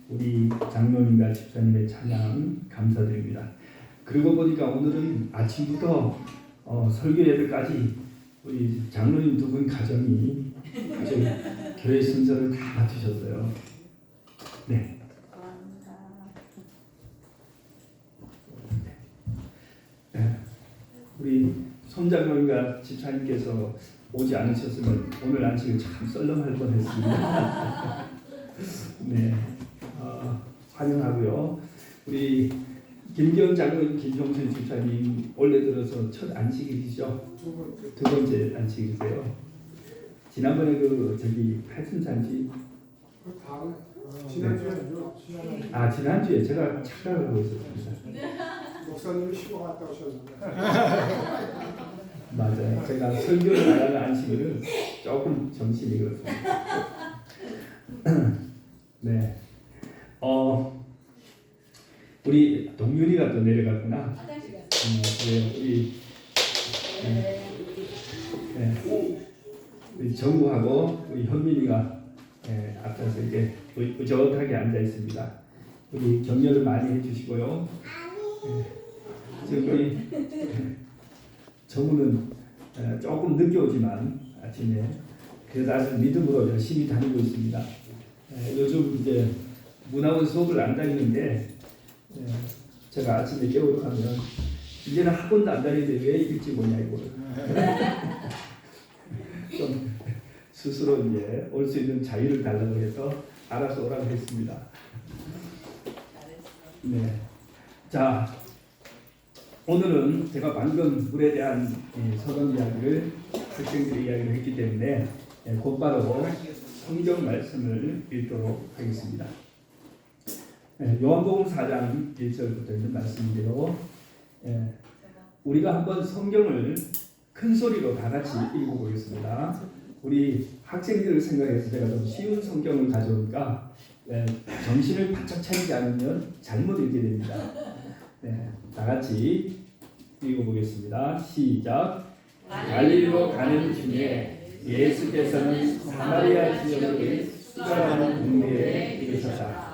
우리 장로님과 집사님의 찬양 감사드립니다. 그리고 보니까 오늘은 아침부터 설교 예배까지 우리 장로님 두 분 가정이 교회 순서를 다 맡으셨어요. 네. 우리 손장로님과 집사님께서 오지 않으셨으면 오늘 안식을 참 썰렁할 뻔했습니다. 네, 환영하고요. 우리 김기현 장로님, 김종철 집사님 올해 들어서 첫 안식일이죠. 두 번째 안식일이세요. 지난번에 팔순잔치 지난주에 제가 착각을 하고 있었습니다. 목사님이 쉬고 갔다 오셨는데. 맞아요. 제가 설교를 나가는 안식일은 조금 정신이 그렇습니다. 네. 우리 동윤이가 또 내려갔구나. 우리 우리 정우하고 우리 현민이가 앞에서 이렇게 의젓하게 앉아 있습니다. 우리 격려를 많이 해주시고요. 지금 우리 정우는 조금 늦게 오지만 아침에 그래도 아주 믿음으로 열심히 다니고 있습니다. 요즘 이제 문화원 수업을 안 다니는데 제가 아침에 깨우러 가면 이제는 학원도 안 다니는데 왜 일찍 오냐 이거를 좀 스스로 이제 올 수 있는 자유를 달라고 해서 알아서 오라고 했습니다. 네, 자 오늘은 제가 방금 물에 대한 서론 이야기를 학생들의 이야기를 했기 때문에 곧바로 성경 말씀을 읽도록 하겠습니다. 요한복음 4장 1절부터 있는 말씀인데요. 우리가 한번 성경을 큰 소리로 다 같이 읽어보겠습니다. 우리 학생들을 생각해서 제가 좀 쉬운 성경을 가져오니까 정신을 바짝 차리지 않으면 잘못 읽게 됩니다. 다 같이 읽어보겠습니다. 시작. 갈릴리로 가는 중에 예수께서는 사마리아 지역의 수가라는 동네에 이르셨다.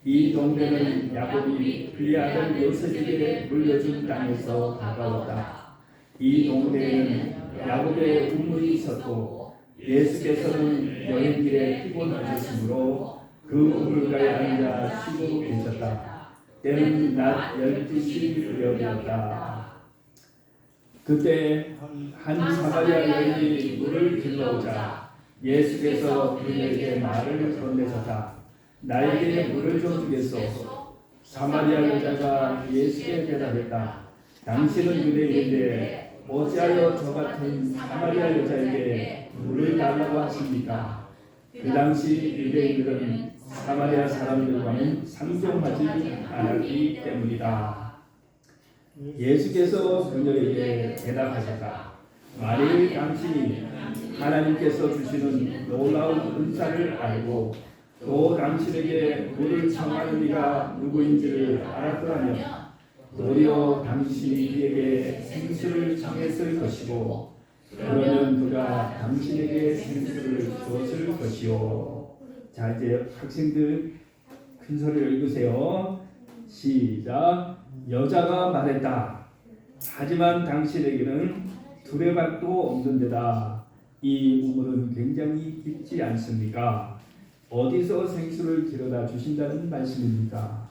이 동네는 야곱이 그의 아들 요셉에게 물려준 땅에서 가까웠다. 이 동네에는 야곱의 우물이 있었고 예수께서는 여행길에 피곤하셨으므로 그 우물가에 앉아 쉬고 계셨다. 때는 낮 12시여였다. 그때 한 사마리아 여인이 물을 길러오자 예수께서 그에게 말을 건네셨다. 나에게 물을 좀 주겠소. 사마리아 여자가 예수께 대답했다. 당신은 유대인인데 어찌하여 저 같은 사마리아 여자에게 물을 달라고 하십니까? 그 당시 유대인들은 사마리아 사람들과는 상종하지 않았기 때문이다. 예수께서 그녀에게 대답하셨다. 만일 당신이 하나님께서 주시는 놀라운 은사를 알고 또 당신에게 물을 청하는 이가 누구인지를 알았더라면 도리어 당신이 그에게 생수를 청했을 것이고 그러면 그가 당신에게 생수를 주었을 것이요. 자, 이제 학생들 큰 소리로 읽으세요. 시작. 여자가 말했다. 하지만 당신에게는 두레박도 없는 데다 이 우물은 굉장히 깊지 않습니까? 어디서 생수를 길어다 주신다는 말씀입니까?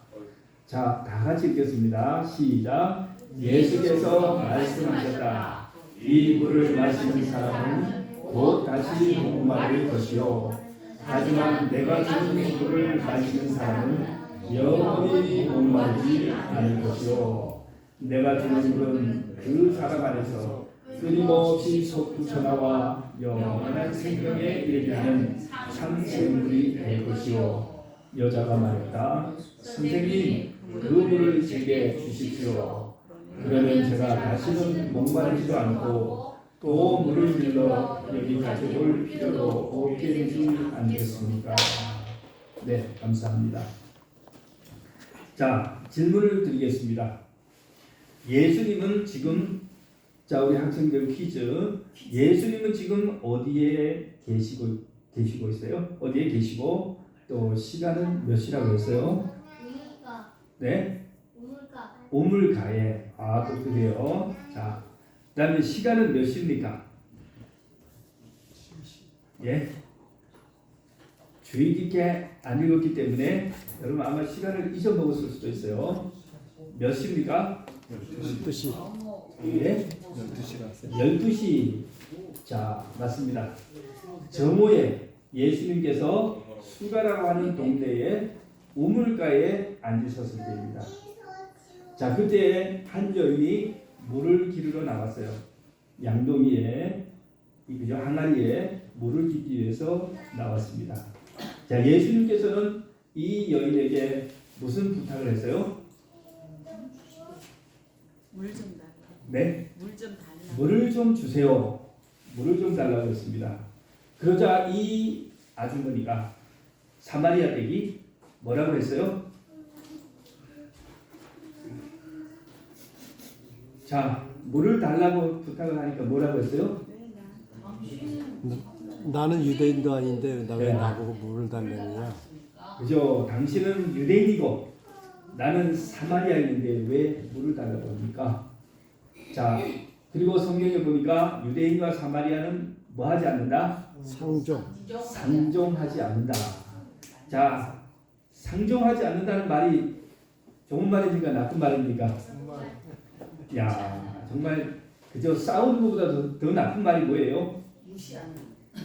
자, 다 같이 읽겠습니다. 시작. 예수께서 말씀하셨다. 이 물을 마시는 사람은 곧 다시 목마를 것이요. 하지만 내가 주는 물을 마시는 사람은 영원히 목마르지 않을 것이요. 내가 주는 물은 그 사람 안에서 끊임없이 솟구쳐나와 영원한 생명에 이르는 참생물이 될 것이요. 여자가 말했다. 선생님, 그 물을 제게 주십시오. 그러면 제가 다시는 목마르지도 않고 또 물을 빌려 여기 가져올 필요도 없게 되지 않겠습니까? 네, 감사합니다. 자, 질문을 드리겠습니다. 예수님은 지금, 자, 우리 학생들 퀴즈. 예수님은 지금 어디에 계시고 있어요? 어디에 계시고 또 시간은 몇 시라고 했어요? 네? 우물가에. 아, 또 그래요. 자, 그다음에 시간은 몇 시입니까? 예? 주의 깊게 안 읽었기 때문에 여러분 아마 시간을 잊어먹었을 수도 있어요. 몇 시입니까? 12시. 예? 12시가 12시. 자, 맞습니다. 정오에 예수님께서 수가라고 하는 동네에 우물가에 앉으셨을 때입니다. 자, 그때 한 여인이 물을 기르러 나왔어요. 양동이에, 그죠? 항아리에 물을 깃기 위해서 나왔습니다. 자, 예수님께서는 이 여인에게 무슨 부탁을 했어요? 물 좀 달라. 네? 물 좀 달라. 물을 좀 주세요. 물을 좀 달라고 했습니다. 그러자 이 아주머니가 사마리아 댁이 뭐라고 했어요? 자, 물을 달라고 부탁을 하니까 뭐라고 했어요? 나는 유대인도 아닌데 나 왜 네. 나보고 물을 달래느냐? 그죠? 당신은 유대인이고 나는 사마리아인인데 왜 물을 달라고 합니까? 자, 그리고 성경에 보니까 유대인과 사마리아는 뭐 하지 않는다? 상종. 상종하지 않는다. 자, 상종하지 않는다는 말이 좋은 말입니까? 나쁜 말입니까? 야, 정말 그저 싸우는 것보다 더 나쁜 말이 뭐예요?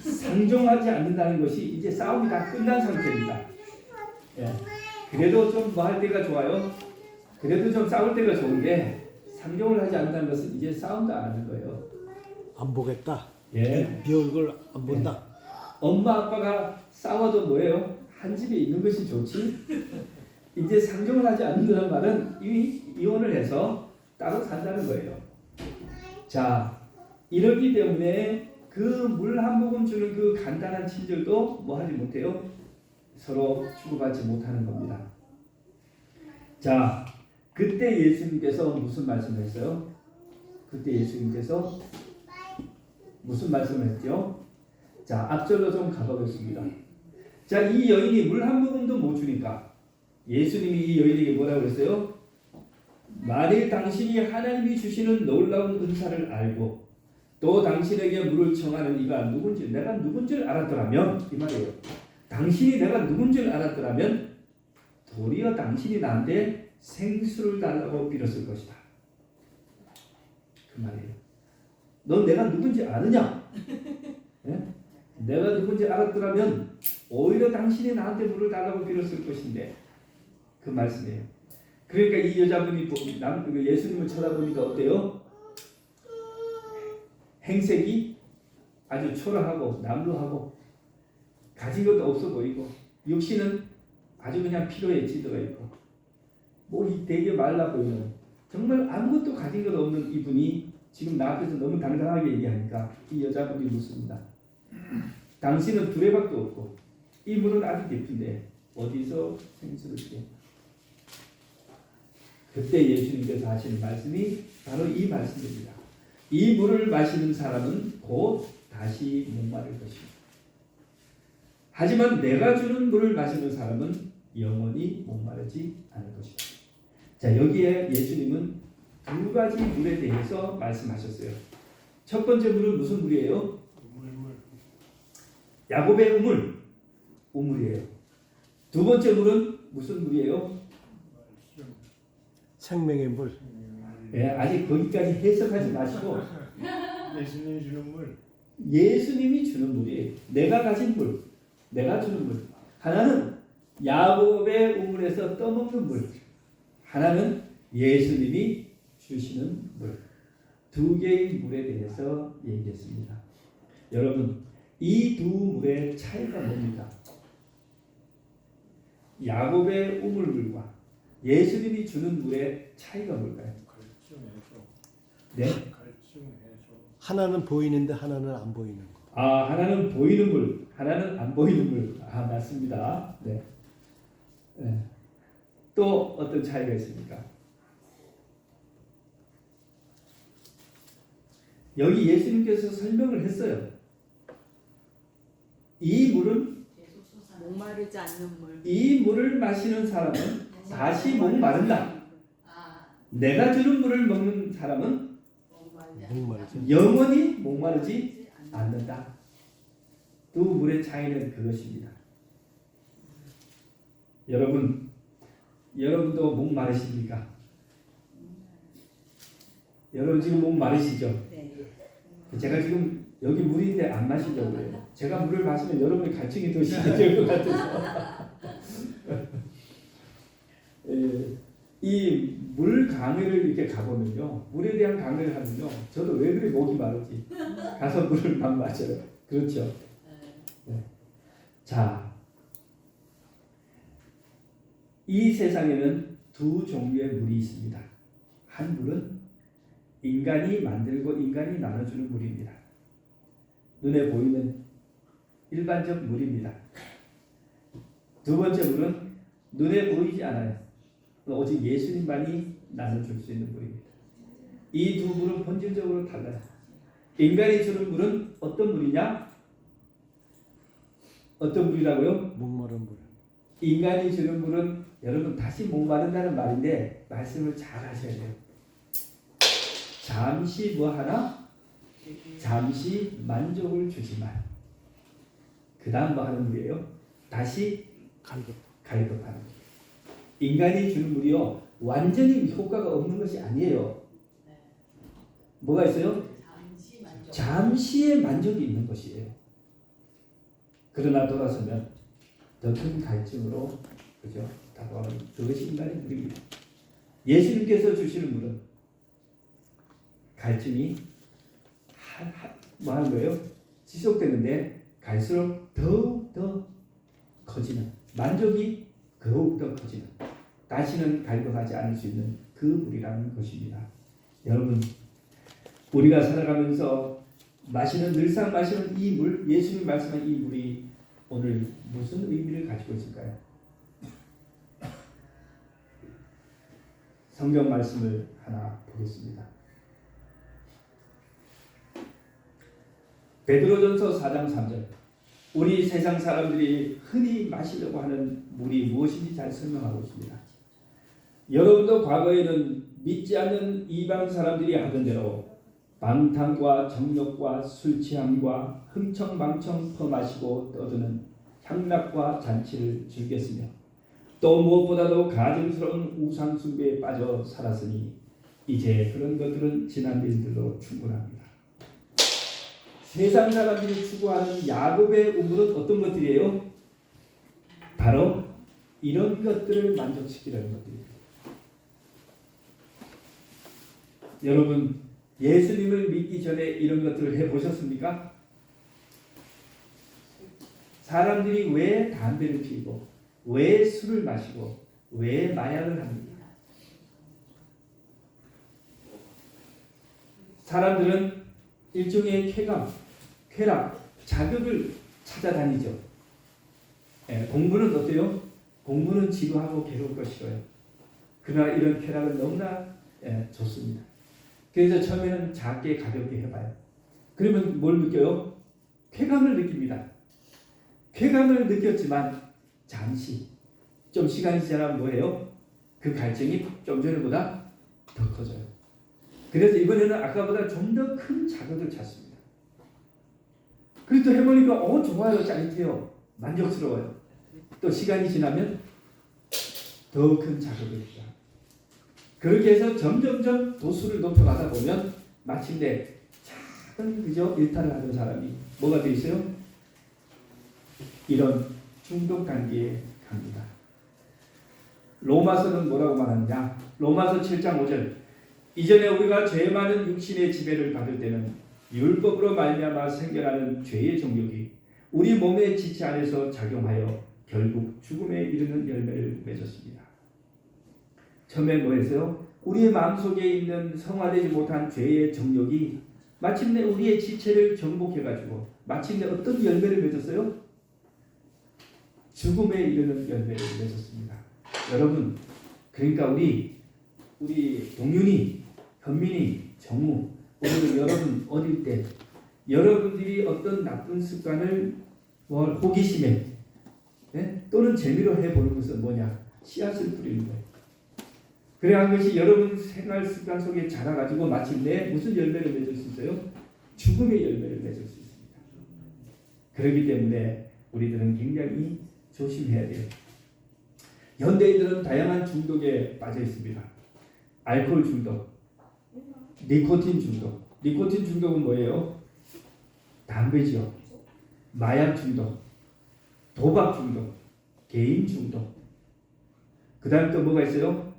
상종하지 않는다는 것이 이제 싸움이 다 끝난 상태입니다. 예. 그래도 좀 뭐 할 때가 좋아요. 그래도 좀 싸울 때가 좋은데 상종을 하지 않는다는 것은 이제 싸움도 안 하는 거예요. 안 보겠다. 예. 네 얼굴 안 본다. 엄마 아빠가 싸워도 뭐예요? 한 집에 있는 것이 좋지. 이제 상종을 하지 않는다는 말은 이미 이혼을 해서 따로 산다는 거예요. 자, 이러기 때문에 그 물 한 모금 주는 그 간단한 친절도 뭐 하지 못해요? 서로 주고받지 못하는 겁니다. 자, 그때 예수님께서 무슨 말씀을 했어요? 그때 예수님께서 무슨 말씀을 했죠? 자, 앞절로 좀 가보겠습니다. 자, 이 여인이 물 한 모금도 못 주니까 예수님이 이 여인에게 뭐라고 했어요? 만일 당신이 하나님이 주시는 놀라운 은사를 알고 또 당신에게 물을 청하는 이가 누군지 내가 누군지를 알았더라면 이 말이에요. 당신이 내가 누군지를 알았더라면 도리어 당신이 나한테 생수를 달라고 빌었을 것이다. 그 말이에요. 넌 내가 누군지 아느냐? 예? 내가 누군지 알았더라면 오히려 당신이 나한테 물을 달라고 빌었을 것인데 그 말씀이에요. 그러니까 이 여자분이 예수님을 쳐다보니까 어때요? 행색이 아주 초라하고 남루하고 가진 것도 없어 보이고 육신은 아주 그냥 피로에 찌들어 있고 목이 되게 말라 보이는 정말 아무것도 가진 것 없는 이분이 지금 나 앞에서 너무 당당하게 얘기하니까 이 여자분이 묻습니다. 당신은 두레박도 없고 이 물은 아주 깊은데 어디서 생수를 게? 그때 예수님께서 하시는 말씀이 바로 이 말씀입니다. 이 물을 마시는 사람은 곧 다시 목마를 것입니다. 하지만 내가 주는 물을 마시는 사람은 영원히 목마르지 않을 것이다. 자, 여기에 예수님은 두 가지 물에 대해서 말씀하셨어요. 첫 번째 물은 무슨 물이에요? 야곱의 우물이에요. 두 번째 물은 무슨 물이에요? 생명의 물. 예, 아직 거기까지 해석하지 마시고 예수님이 주는 물. 예수님이 주는 물이에요. 내가 가진 물, 내가 주는 물. 하나는 야곱의 우물에서 떠먹는 물, 하나는 예수님이 주시는 물. 두 개의 물에 대해서 얘기했습니다. 여러분, 이 두 물의 차이가 뭡니까? 야곱의 우물물과 예수님이 주는 물의 차이가 뭘까요? 네? 하나는 보이는데 하나는 안 보이는 거. 아, 하나는 보이는 물, 하나는 안 보이는 물. 아, 맞습니다. 네. 네. 또 어떤 차이가 있습니까? 여기 예수님께서 설명을 했어요. 이 물은 목마르지 않는 물. 이 물을 마시는 사람은 다시 목마른다. 내가 주는 물을 먹는 사람은 목마르죠. 영원히 목마르지 않는다. 두 물의 차이는 그것입니다. 여러분도 목마르십니까? 여러분 지금 목마르시죠? 네. 제가 지금 여기 물인데 안 마시려고 해요. 제가 물을 마시면 여러분의 갈증이 더 심해질 것 같아서. 이 물 강의를 이렇게 가보면요, 물에 대한 강의를 하면요, 저도 왜 그래 목이 마르지? 가서 물을 막 마셔요. 그렇죠? 네. 자, 이 세상에는 두 종류의 물이 있습니다. 한 물은 인간이 만들고 인간이 나눠주는 물입니다. 눈에 보이는 일반적 물입니다. 두 번째 물은 눈에 보이지 않아요. 오직 예수님만이 나눠줄 수 있는 물입니다. 이 두 물은 본질적으로 달라요. 인간이 주는 물은 어떤 물이냐? 어떤 물이라고요? 목마른 물. 인간이 주는 물은 여러분 다시 목마른다는 말인데 말씀을 잘 하셔야 돼요. 잠시 뭐 하나? 잠시 만족을 주지만 그 다음 뭐 하는 물이에요? 다시 갈급하는 물. 인간이 주는 물이요 완전히 효과가 없는 것이 아니에요. 뭐가 있어요? 잠시의 만족이 있는 것이에요. 그러나 돌아서면 더 큰 갈증으로 그죠? 다가오는 그것이 인간의 물입니다. 예수님께서 주시는 물은 갈증이 뭐 하는 거예요? 지속되는데 갈수록 더욱 더 커지는 만족이 더욱 더 커지는 다시는 갈급하지 않을 수 있는 그 물이라는 것입니다. 여러분 우리가 살아가면서 늘상 마시는 이 물, 예수님 말씀한 이 물이 오늘 무슨 의미를 가지고 있을까요? 성경 말씀을 하나 보겠습니다. 베드로전서 4장 3절. 우리 세상 사람들이 흔히 마시려고 하는 물이 무엇인지 잘 설명하고 있습니다. 여러분도 과거에는 믿지 않는 이방 사람들이 하던 대로 방탕과 정욕과 술 취함과 흥청망청 퍼마시고 떠드는 향락과 잔치를 즐겼으며 또 무엇보다도 가증스러운 우상 숭배에 빠져 살았으니 이제 그런 것들은 지난 일들로 충분합니다. 세상 사람들이 추구하는 야곱의 우물은 어떤 것들이에요? 바로 이런 것들을 만족시키려는 것들입니다. 여러분 예수님을 믿기 전에 이런 것들을 해보셨습니까? 사람들이 왜 담배를 피우고 왜 술을 마시고 왜 마약을 합니까? 사람들은 일종의 쾌락, 자극을 찾아다니죠. 공부는 어때요? 공부는 지루하고 괴로울 것이고요. 그러나 이런 쾌락은 너무나 좋습니다. 그래서 처음에는 작게 가볍게 해봐요. 그러면 뭘 느껴요? 쾌감을 느낍니다. 쾌감을 느꼈지만 잠시 좀 시간이 지나면 뭐예요? 그 갈증이 좀 전보다 더 커져요. 그래서 이번에는 아까보다 좀 더 큰 자극을 찾습니다. 그리고 또 해보니까 좋아요, 짜릿해요, 만족스러워요. 또 시간이 지나면 더 큰 자극을 합니다. 그렇게 해서 점점점 도수를 높여가다 보면 마침내 작은 그저 일탈을 하는 사람이 뭐가 되어 있어요? 이런 중독 단계에 갑니다. 로마서는 뭐라고 말하느냐? 로마서 7장 5절. 이전에 우리가 죄 많은 육신의 지배를 받을 때는 율법으로 말미암아 생겨나는 죄의 정욕이 우리 몸의 지체 안에서 작용하여 결국 죽음에 이르는 열매를 맺었습니다. 처음에 뭐였어요? 우리의 마음속에 있는 성화되지 못한 죄의 정욕이 마침내 우리의 지체를 정복해가지고 마침내 어떤 열매를 맺었어요? 죽음에 이르는 열매를 맺었습니다. 여러분, 그러니까 우리 동윤이, 현민이, 정우, 오늘 여러분 어릴 때 여러분들이 어떤 나쁜 습관을 호기심에 예? 또는 재미로 해보는 것은 뭐냐? 씨앗을 뿌리는 거예요. 그래야 것이 여러분 생활 습관 속에 자라가지고 마침내 무슨 열매를 맺을 수 있어요? 죽음의 열매를 맺을 수 있습니다. 그렇기 때문에 우리들은 굉장히 조심해야 돼요. 현대인들은 다양한 중독에 빠져 있습니다. 알코올 중독, 니코틴 중독. 니코틴 중독은 뭐예요? 담배지요. 마약 중독, 도박 중독, 개인 중독. 그 다음 또 뭐가 있어요?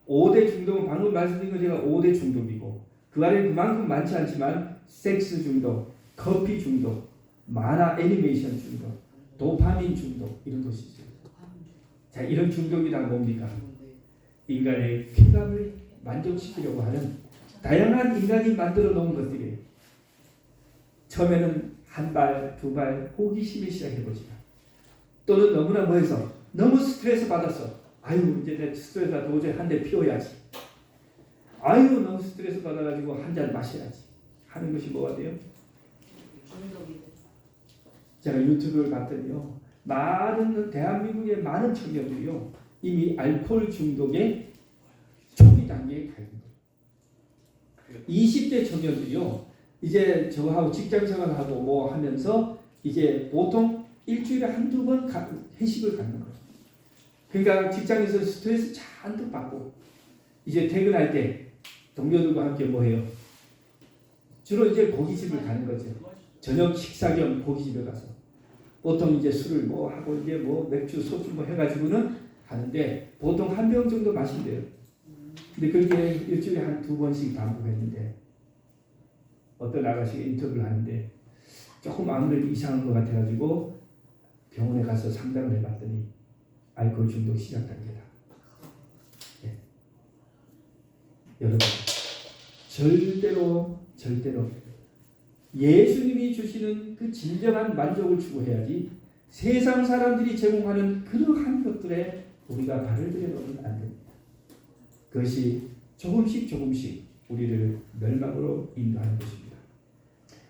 5대 중독은 방금 말씀드린 거 제가 5대 중독이고 그 안에 그만큼 많지 않지만 섹스 중독, 커피 중독, 만화 애니메이션 중독, 도파민 중독 이런 것이 있어요. 자, 이런 중독이 다 뭡니까? 인간의 쾌감을 만족시키려고 하는 다양한 인간이 만들어 놓은 것들이에요. 처음에는 한 발, 두 발 호기심이 시작해보지만 또는 너무나 뭐해서 너무 스트레스 받았어. 아유 이제 내 스트레스가 도저히 한 대 피워야지. 아유 너무 스트레스 받아가지고 한 잔 마셔야지 하는 것이 뭐가 돼요? 제가 유튜브를 봤더니요, 대한민국의 많은 청년들이요 이미 알코올 중독의 초기 단계에 가 있는 거예요. 20대 청년들이요 이제 저하고 직장 생활하고 뭐 하면서 이제 보통 일주일에 한두 번 회식을 갖는 거예요. 그러니까 직장에서 스트레스 잔뜩 받고 이제 퇴근할 때 동료들과 함께 뭐 해요? 주로 이제 고깃집을 가는 거죠. 저녁 식사 겸 고깃집에 가서 보통 이제 술을 뭐 하고 이제 뭐 맥주, 소주 뭐 해가지고는 하는데 보통 한 병 정도 마신대요. 근데 그렇게 일주일에 한 두 번씩 반복했는데 어떤 아가씨가 인터뷰를 하는데 조금 아무래도 이상한 것 같아가지고 병원에 가서 상담을 해봤더니 알코올 중독 시작 단계다. 예. 여러분 절대로 예수님이 주시는 그 진정한 만족을 추구해야지 세상 사람들이 제공하는 그러한 것들에 우리가 발을 들여놓으면 안 됩니다. 그것이 조금씩 우리를 멸망으로 인도하는 것입니다.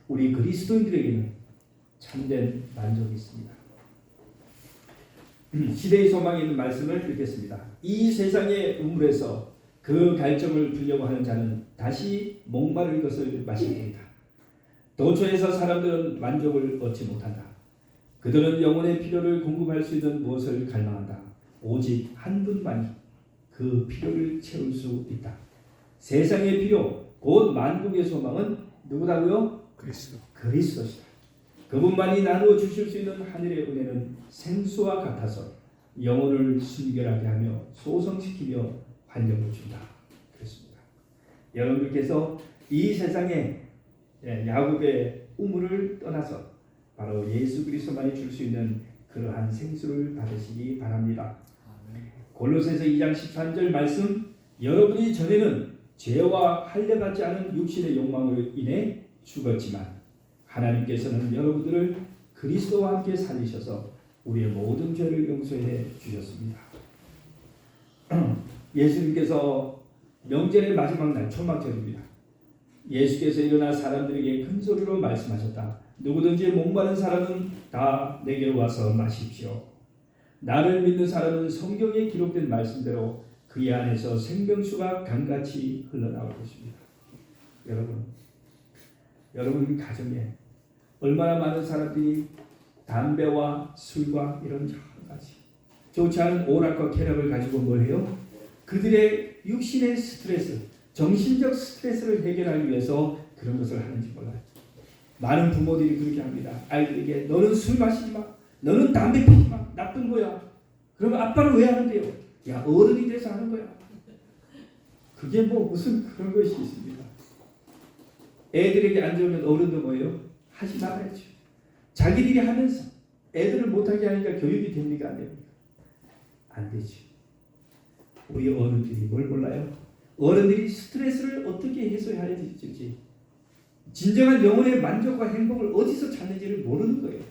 우리 그리스도인들에게는 참된 만족이 있습니다. 시대의 소망에 있는 말씀을 읽겠습니다. 이 세상의 우물에서 그 갈증을 풀려고 하는 자는 다시 목마를 것을 마십니다. 도처에서 사람들은 만족을 얻지 못한다. 그들은 영혼의 필요를 공급할 수 있는 무엇을 갈망한다. 오직 한 분만이 그 필요를 채울 수 있다. 세상의 필요, 곧 만국의 소망은 누구다고요? 그리스도시다. 그분만이 나누어 주실 수 있는 하늘의 은혜는 생수와 같아서 영혼을 순결하게 하며 소성시키며 환영을 준다. 그렇습니다. 여러분들께서 이 세상에 야곱의 우물을 떠나서 바로 예수 그리스도만이 줄 수 있는 그러한 생수를 받으시기 바랍니다. 골로새서 2장 13절 말씀, 여러분이 전에는 죄와 할례받지 않은 육신의 욕망으로 인해 죽었지만 하나님께서는 여러분들을 그리스도와 함께 살리셔서 우리의 모든 죄를 용서해 주셨습니다. 예수님께서 명절의 마지막 날 초막절입니다. 예수께서 일어나 사람들에게 큰 소리로 말씀하셨다. 누구든지 목마른 사람은 다 내게로 와서 마십시오. 나를 믿는 사람은 성경에 기록된 말씀대로 그의 안에서 생명수가 강같이 흘러나올 것입니다. 여러분 가정에 얼마나 많은 사람들이 담배와 술과 이런 여러 가지 좋지 않은 오락과 쾌락을 가지고 뭘 해요? 그들의 육신의 스트레스, 정신적 스트레스를 해결하기 위해서 그런 것을 하는지 몰라요. 많은 부모들이 그렇게 합니다. 아이들에게 너는 술 마시지 마, 너는 담배 피지 마, 나쁜 거야. 그러면 아빠는 왜 하는데요? 야, 어른이 돼서 하는 거야. 그게 뭐 무슨 그런 것이 있습니다. 애들에게 안 좋으면 어른도 뭐예요? 하지 말아야죠. 자기들이 하면서 애들을 못하게 하니까 교육이 됩니까? 안 됩니까? 안 되죠. 우리 어른들이 뭘 몰라요? 어른들이 스트레스를 어떻게 해소해야 될지, 진정한 영혼의 만족과 행복을 어디서 찾는지를 모르는 거예요.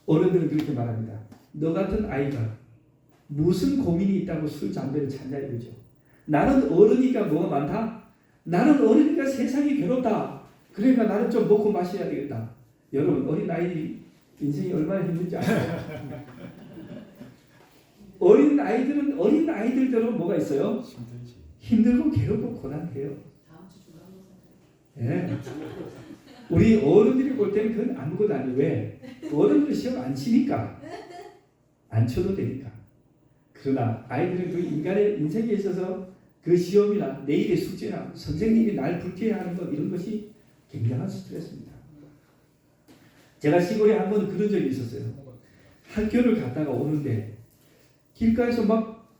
어른들은 그렇게 말합니다. 너 같은 아이가 무슨 고민이 있다고 술, 담배를 찾냐 이거죠. 나는 어른이니까 뭐가 많다? 나는 어른이니까 세상이 괴롭다. 그러니까 나는 좀 먹고 마셔야 되겠다. 여러분, 어린 아이들이 인생이 얼마나 힘든지 아세요? 어린 아이들대로 뭐가 있어요? 힘들지. 힘들고 괴롭고 고난해요. 예. 우리 어른들이 볼 때는 그건 아무것도 아니에요. 왜? 어른들 시험 안 치니까. 안 쳐도 되니까. 그러나 아이들은 그 인간의 인생에 있어서 그 시험이나 내일의 숙제나 선생님이 날 불쾌해하는 것 이런 것이 굉장한 스트레스입니다. 제가 시골에 한번 그런 적이 있었어요. 학교를 갔다가 오는데 길가에서 막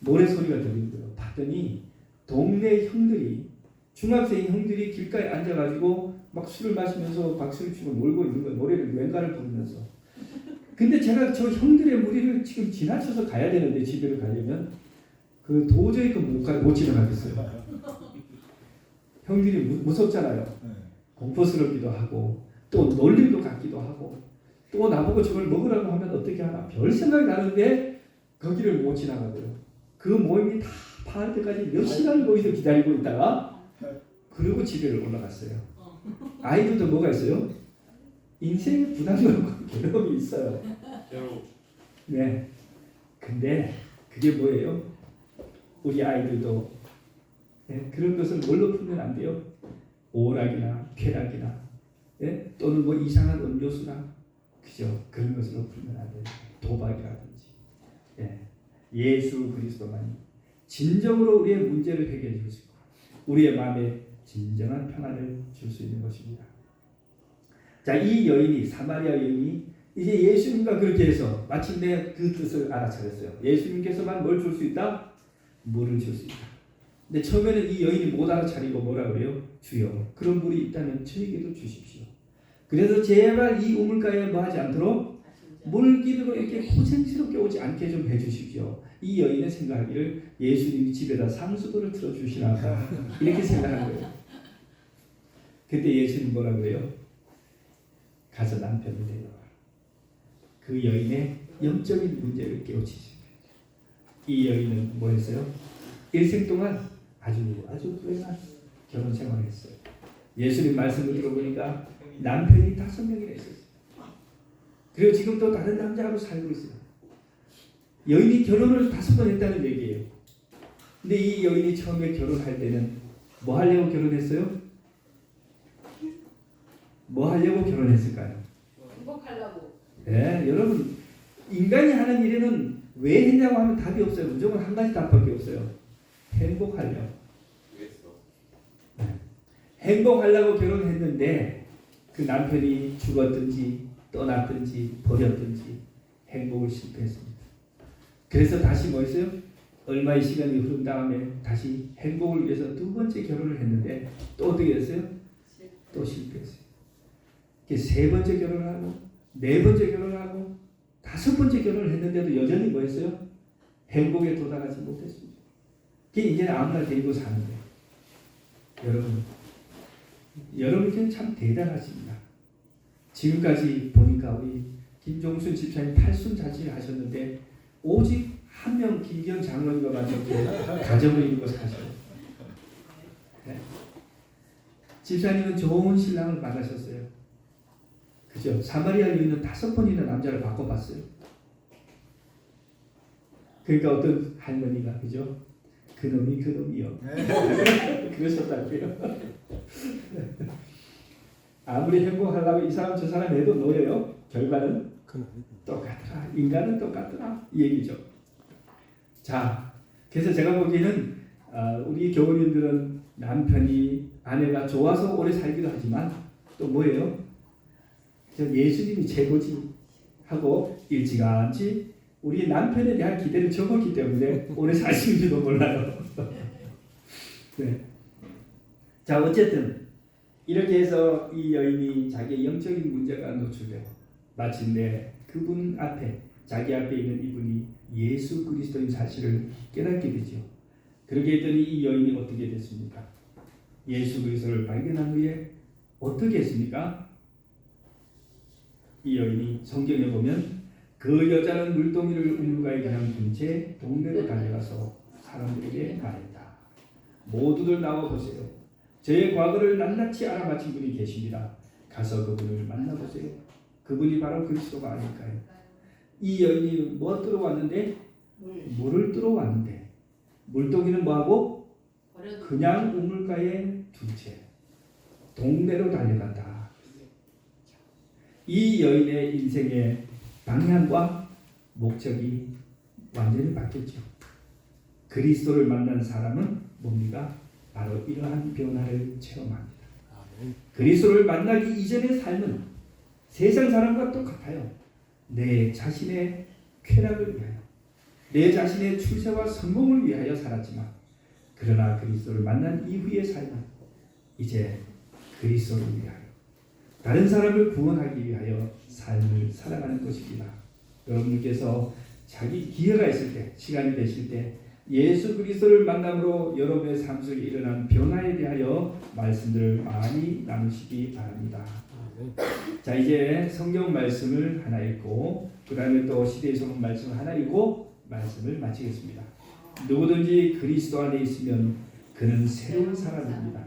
노래 소리가 들리는 거예요. 봤더니 동네 형들이 중학생 형들이 길가에 앉아가지고 막 술을 마시면서 박수를 치고 놀고 있는 거예요. 노래를 맹가를 부르면서. 근데 제가 저 형들의 무리를 지금 지나쳐서 가야 되는데 집에를 가려면 그 도저히 못 지나가겠어요. 형들이 무섭잖아요. 공포스럽기도 하고 또 놀릴 것 같기도 하고 또 나보고 저걸 먹으라고 하면 어떻게 하나 별 생각이 나는데 거기를 못 지나가고요. 그 모임이 다 파할 때까지 몇 시간을 거기서 기다리고 있다가 그리고 집에 올라갔어요. 아이들도 뭐가 있어요? 인생에 부담감과 괴로움이 있어요. 네. 근데 그게 뭐예요? 우리 아이들도 네? 그런 것을 뭘로 풀면 안 돼요? 오락이나 쾌락이나 네? 또는 뭐 이상한 음료수나 그죠? 그런 것으로 풀면 안 돼요. 도박이라든지 네. 예수 그리스도만이 진정으로 우리의 문제를 해결해 줄 수 있고 우리의 마음에 진정한 평안을 줄 수 있는 것입니다. 자, 이 여인이 사마리아 여인이 이제 예수님과 그렇게 해서 마침내 그 뜻을 알아차렸어요. 예수님께서만 뭘 줄 수 있다? 물을 줄 수 있다. 근데 처음에는 이 여인이 못 알아차리고 뭐라 그래요? 주여, 그런 물이 있다면 저에게도 주십시오. 그래서 제발 이 우물가에 뭐 하지 않도록 물기르고 이렇게 고생스럽게 오지 않게 좀 해주십시오. 이 여인은 생각하기를 예수님이 집에다 상수도를 틀어주시나 봐. 이렇게 생각한 거예요. 그때 예수님 뭐라 그래요? 가서 남편을 데려와. 그 여인의 영적인 문제를 깨우치십니다. 이 여인은 뭐 했어요? 일생 동안 아주 불행한 결혼 생활을 했어요. 예수님 말씀을 들어보니까 남편이 5명이나 있었어요. 그리고 지금 또 다른 남자하고 살고 있어요. 여인이 결혼을 5번 했다는 얘기예요. 근데 이 여인이 처음에 결혼할 때는 뭐 하려고 결혼했어요? 뭐 하려고 결혼했을까요? 행복하려고. 네, 여러분 인간이 하는 일에는 왜 했냐고 하면 답이 없어요. 무조건 한 가지 답밖에 없어요. 행복하려고. 네. 행복하려고 결혼했는데 그 남편이 죽었든지 떠났든지 버렸든지 행복을 실패했습니다. 그래서 다시 뭐 했어요? 얼마의 시간이 흐른 다음에 다시 행복을 위해서 2번째 결혼을 했는데 또 어떻게 했어요? 또 실패했어요. 3번째 결혼을 하고 4번째 결혼을 하고 5번째 결혼을 했는데도 여전히 뭐 했어요? 행복에 도달하지 못했습니다. 그게 이제 아무나 데리고 사는 거예요. 여러분께는 참 대단하십니다. 지금까지 보니까 우리 김종순 집사님 8순자취를 하셨는데 오직 한 명 김기현 장로님과 이렇게 가정을 이루고 사셔요. 네. 집사님은 좋은 신랑을 만나셨어요. 그죠? 사마리아 여인은 5번이나 남자를 바꿔봤어요. 그러니까 어떤 할머니가 그죠? 그놈이요. 그러셨다고요. 아무리 행복하려고 이 사람 저 사람 해도 노예요. 결과는 똑같더라. 인간은 똑같더라. 이 얘기죠. 자, 그래서 제가 보기에는 우리 교우님들은 남편이 아내가 좋아서 오래 살기도 하지만 또 뭐예요? 예수님이 최고지 하고 일찌감치 우리 남편에 대한 기대를 적었기 때문에 오래 사시는지도 몰라요. 네. 자, 어쨌든 이렇게 해서 이 여인이 자기의 영적인 문제가 노출되고 마침내 그분 앞에 자기 앞에 있는 이분이 예수 그리스도인 사실을 깨닫게 되죠. 그렇게 했더니 이 여인이 어떻게 됐습니까? 예수 그리스도를 발견한 후에 어떻게 했습니까? 이 여인이 성경에 보면 그 여자는 물동이를 우물가에 그냥 둔 채 동네로 달려가서 사람들에게 말했다. 모두들 나와 보세요. 저의 과거를 낱낱이 알아맞힌 분이 계십니다. 가서 그분을 만나보세요. 그분이 바로 그리스도가 아닐까요? 이 여인이 뭐 뜨러 왔는데? 물을 뜨러 왔는데 물동이는 뭐하고? 그냥 우물가에 둔 채 동네로 달려간다. 이 여인의 인생의 방향과 목적이 완전히 바뀌었죠. 그리스도를 만난 사람은 뭡니까? 바로 이러한 변화를 체험합니다. 아멘. 그리스도를 만나기 이전의 삶은 세상 사람과 똑같아요. 내 자신의 쾌락을 위하여, 내 자신의 출세와 성공을 위하여 살았지만, 그러나 그리스도를 만난 이후의 삶은 이제 그리스도를 위하여, 다른 사람을 구원하기 위하여 삶을 살아가는 것입니다. 여러분께서 자기 기회가 있을 때, 시간이 되실 때 예수 그리스도를 만남으로 여러분의 삶 속에 일어난 변화에 대하여 말씀들을 많이 나누시기 바랍니다. 아멘. 자, 이제 성경 말씀을 하나 읽고 그 다음에 또 시대의 소문 말씀을 하나 읽고 말씀을 마치겠습니다. 누구든지 그리스도 안에 있으면 그는 새로운 사람입니다.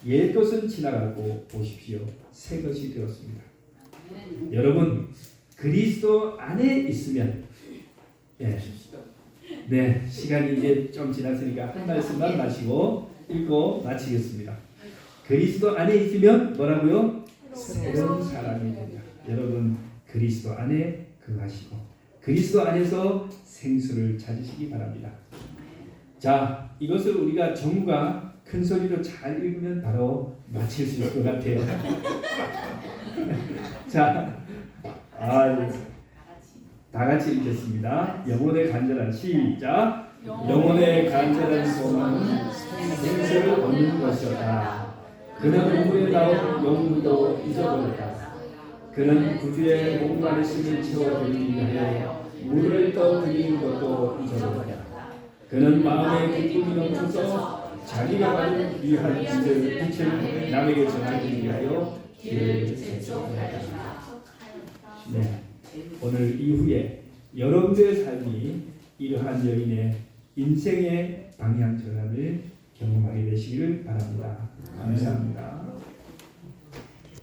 옛 것은 지나가고 보십시오, 새 것이 되었습니다. 여러분 그리스도 안에 있으면, 네, 시간이 이제 좀 지났으니까 한 말씀만 마시고 읽고 마치겠습니다. 그리스도 안에 있으면 뭐라고요? 새로운 사람이 된다. 여러분 그리스도 안에 거하시고 그리스도 안에서 생수를 찾으시기 바랍니다. 자, 이것을 우리가 정우가 큰 소리로 잘 읽으면 바로 마칠 수 있을 것 같아요. 자, 다 같이 읽겠습니다. 영혼의 간절한 시작. 영혼의 간절한 소망은 생수를 얻는 것이었다. 그는 우물에 나온 용물도 잊어버렸다. 그는 구주의 목마르심을 채워드리기 위하여 물을 떠드리는 것도 잊어버렸다. 그는 마음의 기쁨이 넘쳐서 자기가 받은 귀한 빛을 남에게 전하기 위하여 길을 제출했다. 네, 오늘 이후에 여러분들의 삶이 이러한 여인의 인생의 방향 전환을 경험하게 되시기를 바랍니다. 감사합니다.